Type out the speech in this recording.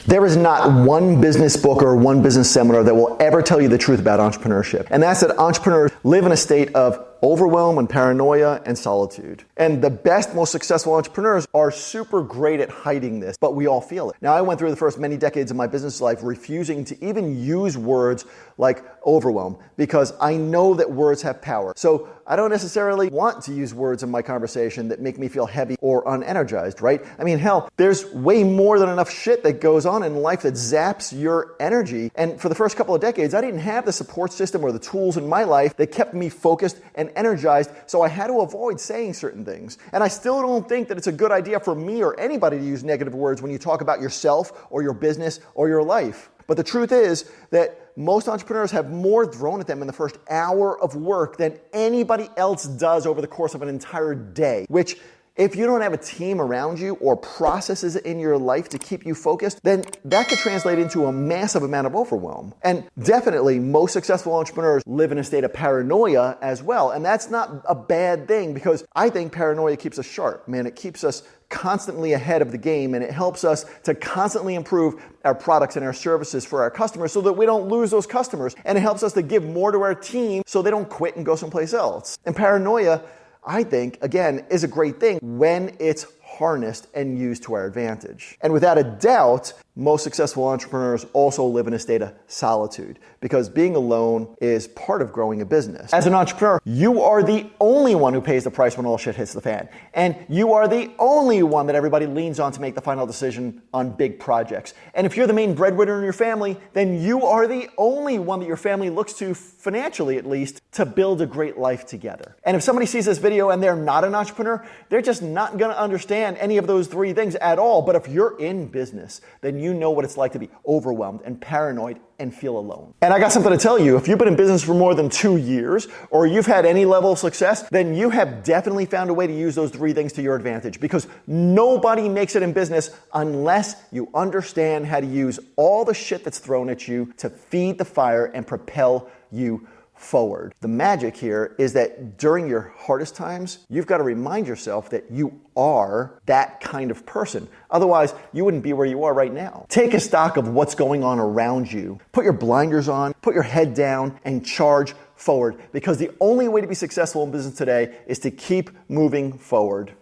There is not one business book or one business seminar that will ever tell you the truth about entrepreneurship. And that's that entrepreneurs live in a state of overwhelm and paranoia and solitude. And the best, most successful entrepreneurs are super great at hiding this, but we all feel it. Now, I went through the first many decades of my business life refusing to even use words like overwhelm because I know that words have power. So I don't necessarily want to use words in my conversation that make me feel heavy or unenergized, right? I mean, hell, there's way more than enough shit that goes on in life that zaps your energy. And for the first couple of decades, I didn't have the support system or the tools in my life that kept me focused and energized, so I had to avoid saying certain things. And I still don't think that it's a good idea for me or anybody to use negative words when you talk about yourself or your business or your life. But the truth is that most entrepreneurs have more thrown at them in the first hour of work than anybody else does over the course of an entire day, which if you don't have a team around you or processes in your life to keep you focused, then that could translate into a massive amount of overwhelm. And definitely most successful entrepreneurs live in a state of paranoia as well. And that's not a bad thing because I think paranoia keeps us sharp, man. It keeps us constantly ahead of the game and it helps us to constantly improve our products and our services for our customers so that we don't lose those customers. And it helps us to give more to our team so they don't quit and go someplace else. And paranoia, I think, again, is a great thing when it's harnessed and used to our advantage. And without a doubt, most successful entrepreneurs also live in a state of solitude because being alone is part of growing a business. As an entrepreneur, you are the only one who pays the price when all shit hits the fan. And you are the only one that everybody leans on to make the final decision on big projects. And if you're the main breadwinner in your family, then you are the only one that your family looks to, financially at least, to build a great life together. And if somebody sees this video and they're not an entrepreneur, they're just not going to understand any of those three things at all. But if you're in business, then you know what it's like to be overwhelmed and paranoid and feel alone. And I got something to tell you. If you've been in business for more than 2 years or you've had any level of success, then you have definitely found a way to use those three things to your advantage because nobody makes it in business unless you understand how to use all the shit that's thrown at you to feed the fire and propel you forward. The magic here is that during your hardest times, you've got to remind yourself that you are that kind of person. Otherwise, you wouldn't be where you are right now. Take a stock of what's going on around you. Put your blinders on, put your head down, and charge forward because the only way to be successful in business today is to keep moving forward.